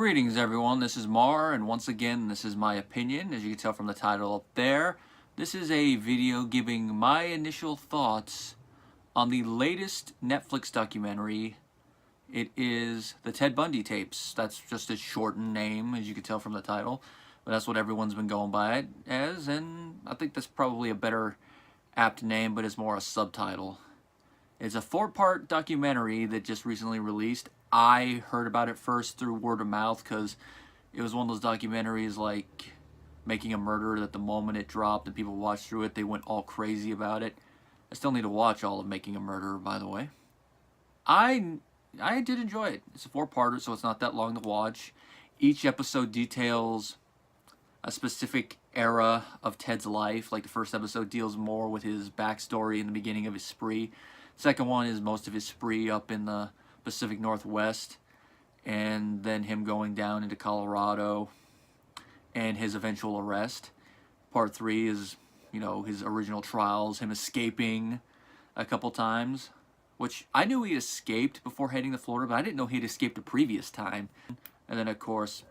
Greetings everyone, this is Mar, and once again this is my opinion. As you can tell from the title up there, this is a video giving my initial thoughts on the latest Netflix documentary. It is the Ted Bundy tapes. That's just a shortened name, as you can tell from the title, but that's what everyone's been going by it as, and I think that's probably a better apt name, but it's more a subtitle. It's a 4-part documentary that just recently released. I heard about it first through word of mouth because it was one of those documentaries like Making a Murderer that the moment it dropped and people watched through it, they went all crazy about it. I still need to watch all of Making a Murderer, by the way. I did enjoy it. It's a 4-parter, so it's not that long to watch. Each episode details a specific era of Ted's life. Like the first episode deals more with his backstory in the beginning of his spree. Second one is most of his spree up in the Pacific Northwest, and then him going down into Colorado and his eventual arrest. Part 3 is, his original trials, him escaping a couple times, which I knew he escaped before heading to Florida, but I didn't know he'd escaped a previous time. And then, of course,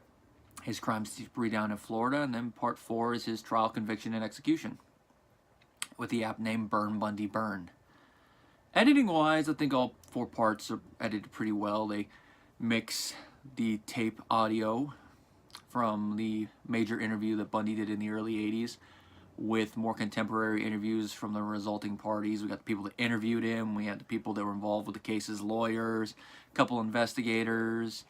his crime spree down in Florida, and then part 4 is his trial, conviction, and execution with the app name Burn Bundy Burn. Editing-wise, I think all 4 parts are edited pretty well. They mix the tape audio from the major interview that Bundy did in the early 80s with more contemporary interviews from the resulting parties. We got the people that interviewed him, we had the people that were involved with the case's lawyers, a couple investigators.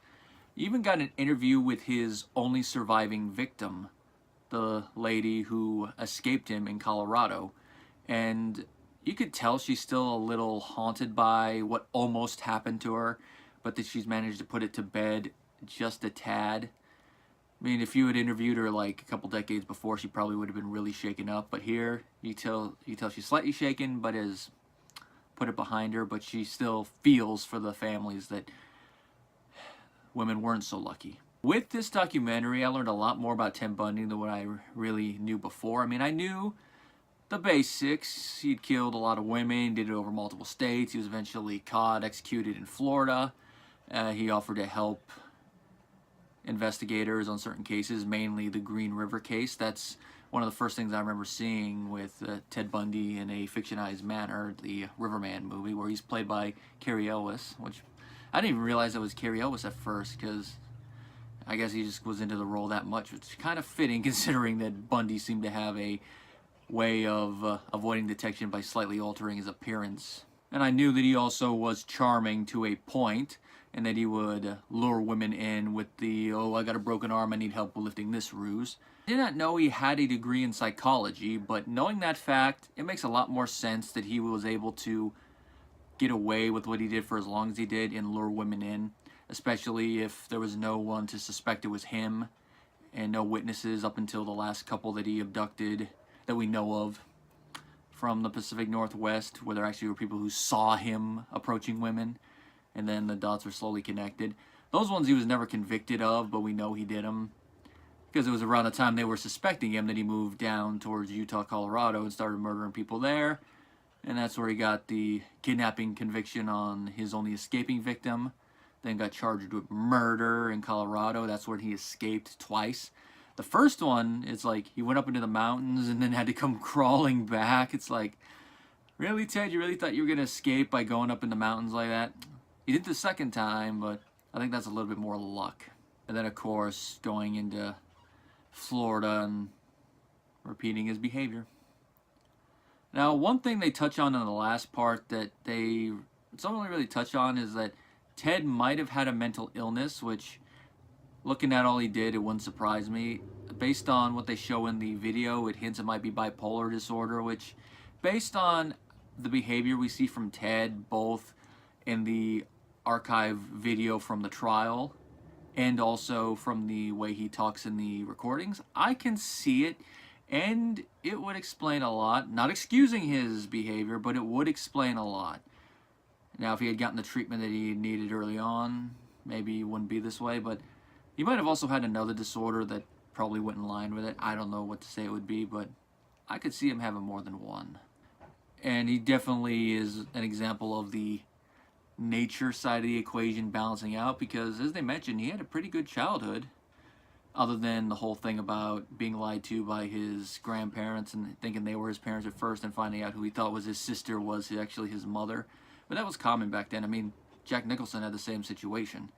You even got an interview with his only surviving victim, the lady who escaped him in Colorado. And you could tell she's still a little haunted by what almost happened to her, but that she's managed to put it to bed just a tad. I mean, if you had interviewed her like a couple decades before, she probably would have been really shaken up. But here, you tell she's slightly shaken, but has put it behind her. But she still feels for the families that women weren't so lucky. With this documentary, I learned a lot more about Ted Bundy than what I really knew before. I mean, I knew the basics. He'd killed a lot of women, did it over multiple states. He was eventually caught, executed in Florida. He offered to help investigators on certain cases, mainly the Green River case. That's one of the first things I remember seeing with Ted Bundy in a fictionalized manner, the Riverman movie, where he's played by Cary Elwes, which I didn't even realize it was Cary Elwes at first, because I guess he just was into the role that much, which is kind of fitting considering that Bundy seemed to have a way of avoiding detection by slightly altering his appearance. And I knew that he also was charming to a point, and that he would lure women in with the, oh, I got a broken arm, I need help lifting this ruse. I did not know he had a degree in psychology, but knowing that fact, it makes a lot more sense that he was able to get away with what he did for as long as he did and lure women in, especially if there was no one to suspect it was him and no witnesses up until the last couple that he abducted that we know of from the Pacific Northwest, where there actually were people who saw him approaching women, and then the dots were slowly connected. Those ones he was never convicted of, but we know he did them, because it was around the time they were suspecting him that he moved down towards Utah, Colorado, and started murdering people there, and that's where he got the kidnapping conviction on his only escaping victim, then got charged with murder in Colorado. That's where he escaped twice. The first one, it's like he went up into the mountains and then had to come crawling back. It's like, really, Ted? You really thought you were going to escape by going up in the mountains like that? He did the second time, but I think that's a little bit more luck. And then, of course, going into Florida and repeating his behavior. Now, one thing they touch on in the last part that they don't really touch on is that Ted might have had a mental illness, which, looking at all he did, it wouldn't surprise me. Based on what they show in the video, it hints it might be bipolar disorder, which, based on the behavior we see from Ted, both in the archive video from the trial and also from the way he talks in the recordings, I can see it, and it would explain a lot. Not excusing his behavior, but it would explain a lot. Now, if he had gotten the treatment that he needed early on, maybe he wouldn't be this way, but he might have also had another disorder that probably went in line with it. I don't know what to say it would be, but I could see him having more than one. And he definitely is an example of the nature side of the equation balancing out, because as they mentioned, he had a pretty good childhood, other than the whole thing about being lied to by his grandparents and thinking they were his parents at first and finding out who he thought was his sister was actually his mother. But that was common back then. I mean, Jack Nicholson had the same situation.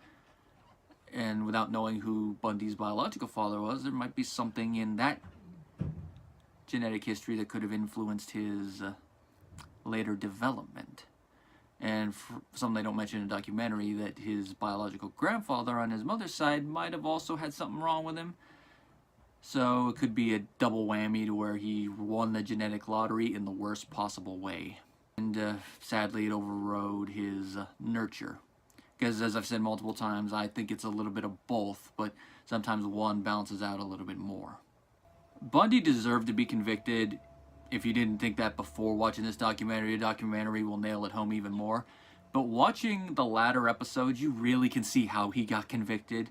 And without knowing who Bundy's biological father was, there might be something in that genetic history that could have influenced his later development. And something they don't mention in the documentary, that his biological grandfather on his mother's side might have also had something wrong with him. So it could be a double whammy to where he won the genetic lottery in the worst possible way. And sadly, it overrode his nurture. Because as I've said multiple times, I think it's a little bit of both, but sometimes one balances out a little bit more. Bundy deserved to be convicted. If you didn't think that before watching this documentary, the documentary will nail it home even more. But watching the latter episodes, you really can see how he got convicted.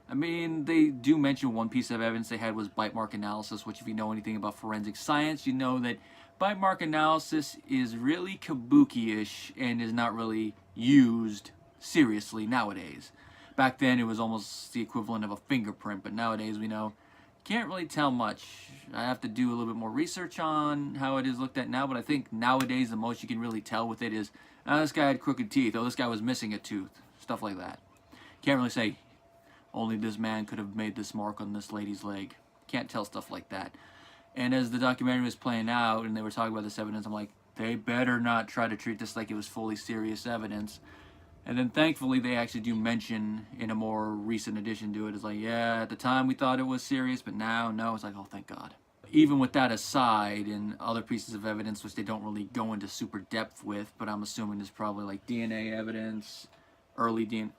I mean, they do mention one piece of evidence they had was bite mark analysis, which if you know anything about forensic science, you know that bite mark analysis is really kabuki-ish and is not really used seriously nowadays. Back then, it was almost the equivalent of a fingerprint, but nowadays we know can't really tell much. I have to do a little bit more research on how it is looked at now, but I think nowadays the most you can really tell with it is, oh, this guy had crooked teeth, oh, this guy was missing a tooth, stuff like that. Can't really say, only this man could have made this mark on this lady's leg. Can't tell stuff like that. And as the documentary was playing out and they were talking about this evidence, I'm like, they better not try to treat this like it was fully serious evidence. And then thankfully they actually do mention in a more recent addition to it, it's like, yeah, at the time we thought it was serious, but now, no. It's like, oh, thank God. Even with that aside and other pieces of evidence which they don't really go into super depth with, but I'm assuming there's probably like DNA evidence, early DNA,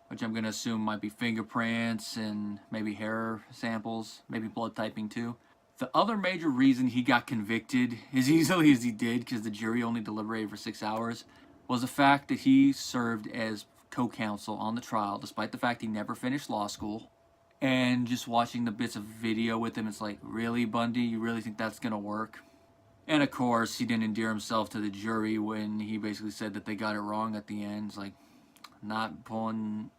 which I'm going to assume might be fingerprints and maybe hair samples, maybe blood typing too. The other major reason he got convicted as easily as he did, because the jury only deliberated for 6 hours, was the fact that he served as co-counsel on the trial, despite the fact he never finished law school. And just watching the bits of video with him, it's like, really, Bundy? You really think that's going to work? And of course, he didn't endear himself to the jury when he basically said that they got it wrong at the end. It's like, not pulling,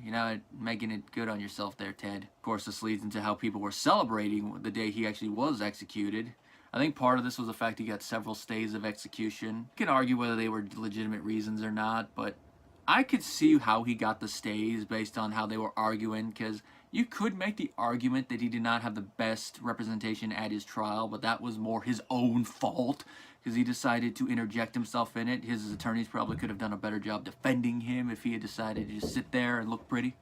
you're not making it good on yourself there, Ted. Of course, this leads into how people were celebrating the day he actually was executed. I think part of this was the fact he got several stays of execution. You can argue whether they were legitimate reasons or not, but I could see how he got the stays based on how they were arguing, because you could make the argument that he did not have the best representation at his trial, but that was more his own fault, because he decided to interject himself in it. His attorneys probably could have done a better job defending him if he had decided to just sit there and look pretty.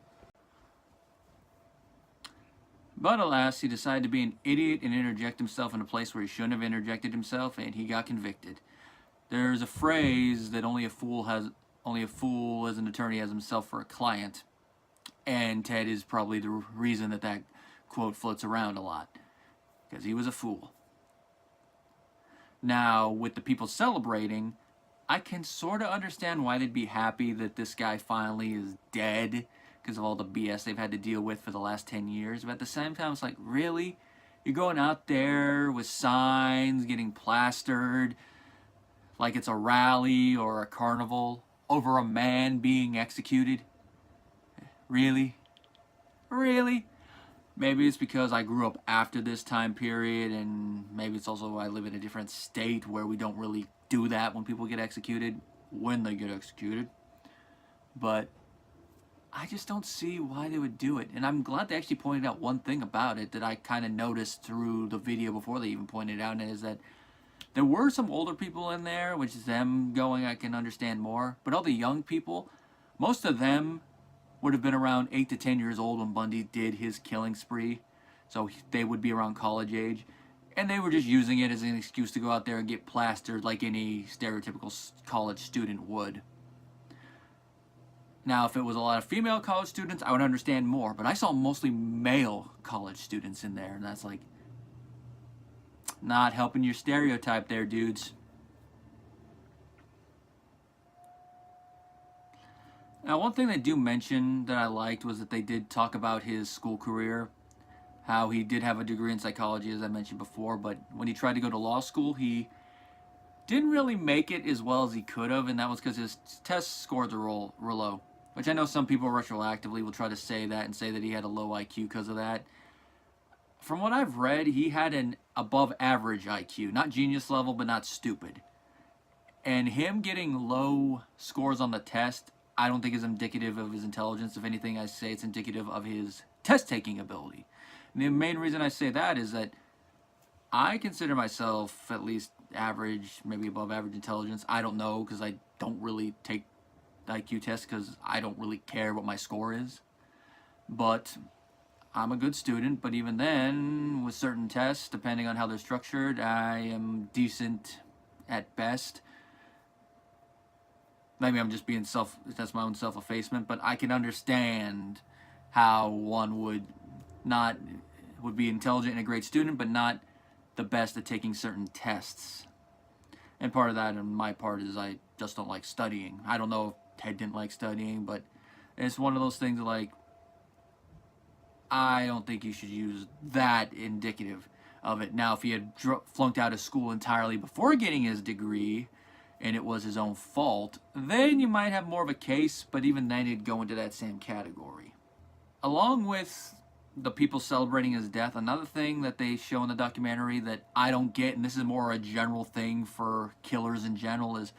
But alas, he decided to be an idiot and interject himself in a place where he shouldn't have interjected himself, and he got convicted. There's a phrase that only a fool as an attorney has himself for a client, and Ted is probably the reason that that quote floats around a lot, because he was a fool. Now, with the people celebrating, I can sort of understand why they'd be happy that this guy finally is dead, because of all the BS they've had to deal with for the last 10 years. But at the same time, it's like, really? You're going out there with signs, getting plastered, like it's a rally or a carnival, over a man being executed? Really? Really? Maybe it's because I grew up after this time period, and maybe it's also I live in a different state where we don't really do that when people get executed, when they get executed. But I just don't see why they would do it. And I'm glad they actually pointed out one thing about it that I kind of noticed through the video before they even pointed it out, and it is that there were some older people in there, which is them going, I can understand more. But all the young people, most of them would have been around 8 to 10 years old when Bundy did his killing spree. So they would be around college age. And they were just using it as an excuse to go out there and get plastered like any stereotypical college student would. Now, if it was a lot of female college students, I would understand more. But I saw mostly male college students in there. And that's like, not helping your stereotype there, dudes. Now, one thing they do mention that I liked was that they did talk about his school career. How he did have a degree in psychology, as I mentioned before. But when he tried to go to law school, he didn't really make it as well as he could have, and that was because his test scores were low. Which I know some people retroactively will try to say that and say that he had a low IQ because of that. From what I've read, he had an above average IQ. Not genius level, but not stupid. And him getting low scores on the test, I don't think is indicative of his intelligence. If anything, I say it's indicative of his test-taking ability. And the main reason I say that is that I consider myself at least average, maybe above average intelligence. I don't know because I don't really take the IQ test because I don't really care what my score is. But I'm a good student, but even then, with certain tests, depending on how they're structured, I am decent at best. Maybe I'm just being that's my own self-effacement, but I can understand how one would be intelligent and a great student, but not the best at taking certain tests. And part of that on my part is I just don't like studying. I don't know if Ted didn't like studying, but it's one of those things like, I don't think you should use that indicative of it. Now, if he had flunked out of school entirely before getting his degree, and it was his own fault, then you might have more of a case, but even then he'd go into that same category. Along with the people celebrating his death, another thing that they show in the documentary that I don't get, and this is more a general thing for killers in general, is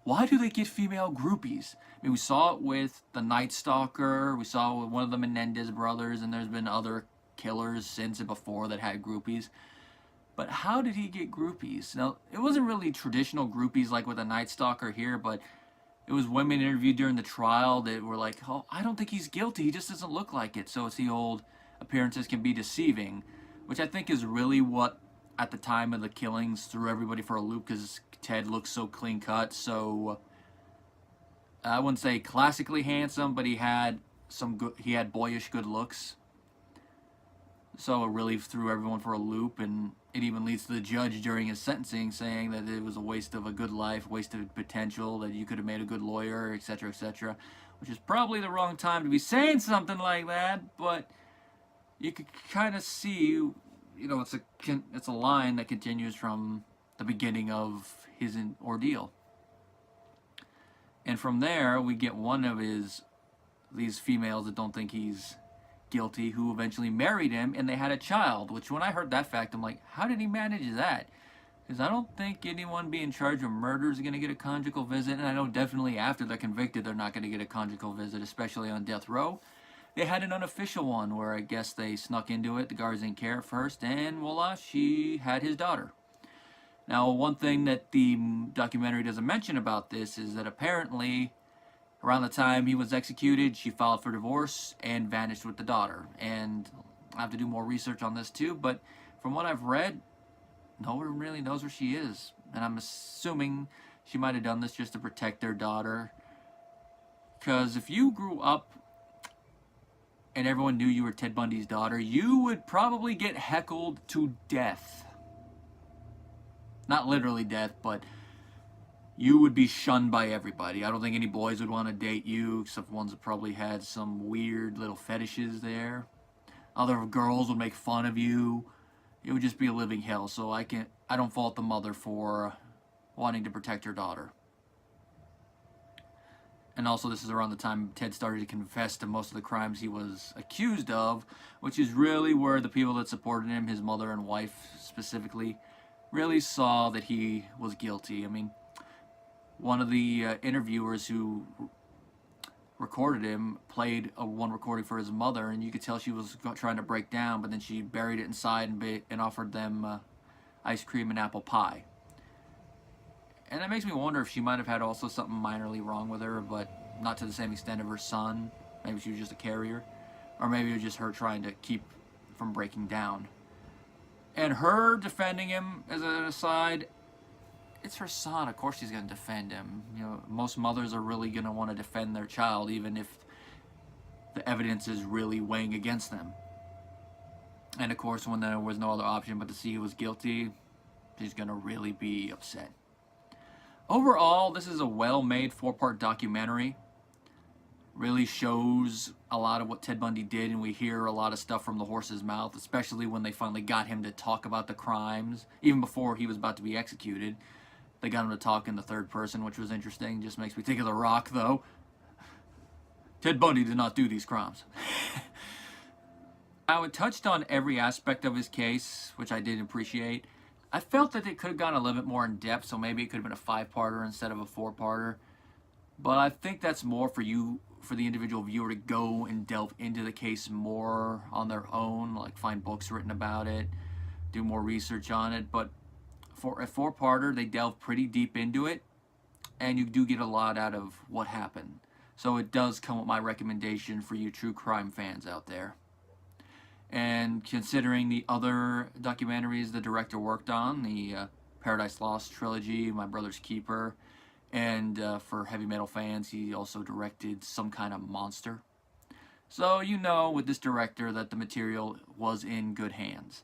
why do they get female groupies? I mean, we saw it with the Night Stalker, we saw it with one of the Menendez brothers, and there's been other killers since and before that had groupies. But how did he get groupies? Now, it wasn't really traditional groupies like with the Night Stalker here, but it was women interviewed during the trial that were like, oh, I don't think he's guilty, he just doesn't look like it. So it's the old appearances can be deceiving, which I think is really what, at the time of the killings, threw everybody for a loop, because Ted looks so clean cut, so I wouldn't say classically handsome, but he had boyish good looks. So it really threw everyone for a loop, and it even leads to the judge during his sentencing saying that it was a waste of a good life, waste of potential, that you could have made a good lawyer, etc., which is probably the wrong time to be saying something like that, but you could kind of see, it's a line that continues from the beginning of his ordeal. And from there, we get one of these females that don't think he's guilty, who eventually married him, and they had a child, which when I heard that fact, I'm like, how did he manage that? Because I don't think anyone being charged with murder is going to get a conjugal visit, and I know definitely after they're convicted, they're not going to get a conjugal visit, especially on death row. They had an unofficial one where I guess they snuck into it, the guards didn't care at first, and voila, she had his daughter. Now, one thing that the documentary doesn't mention about this is that apparently around the time he was executed, she filed for divorce and vanished with the daughter. And I have to do more research on this too, but from what I've read, no one really knows where she is. And I'm assuming she might have done this just to protect their daughter. Because if you grew up and everyone knew you were Ted Bundy's daughter, you would probably get heckled to death. Not literally death, but you would be shunned by everybody. I don't think any boys would want to date you, except ones that probably had some weird little fetishes there. Other girls would make fun of you. It would just be a living hell. So I don't fault the mother for wanting to protect her daughter. And also, this is around the time Ted started to confess to most of the crimes he was accused of, which is really where the people that supported him, his mother and wife specifically, really saw that he was guilty. I mean, one of the interviewers who recorded him played one recording for his mother, and you could tell she was trying to break down, but then she buried it inside and offered them ice cream and apple pie. And that makes me wonder if she might have had also something minorly wrong with her, but not to the same extent of her son. Maybe she was just a carrier. Or maybe it was just her trying to keep from breaking down. And her defending him, as an aside, it's her son. Of course she's going to defend him. You know, most mothers are really going to want to defend their child, even if the evidence is really weighing against them. And of course, when there was no other option but to see who was guilty, she's going to really be upset. Overall, this is a well-made 4-part documentary. Really shows a lot of what Ted Bundy did, and we hear a lot of stuff from the horse's mouth, especially when they finally got him to talk about the crimes, even before he was about to be executed. They got him to talk in the third person, which was interesting. Just makes me think of The Rock, though. Ted Bundy did not do these crimes. Now, it touched on every aspect of his case, which I did appreciate. I felt that it could have gone a little bit more in depth, so maybe it could have been a 5-parter instead of a 4-parter. But I think that's more for you, for the individual viewer, to go and delve into the case more on their own, like find books written about it, do more research on it. But for a 4-parter, they delve pretty deep into it, and you do get a lot out of what happened. So it does come with my recommendation for you true crime fans out there. And considering the other documentaries the director worked on, the Paradise Lost trilogy, My Brother's Keeper, and for heavy metal fans, he also directed Some Kind of Monster. So you know with this director that the material was in good hands.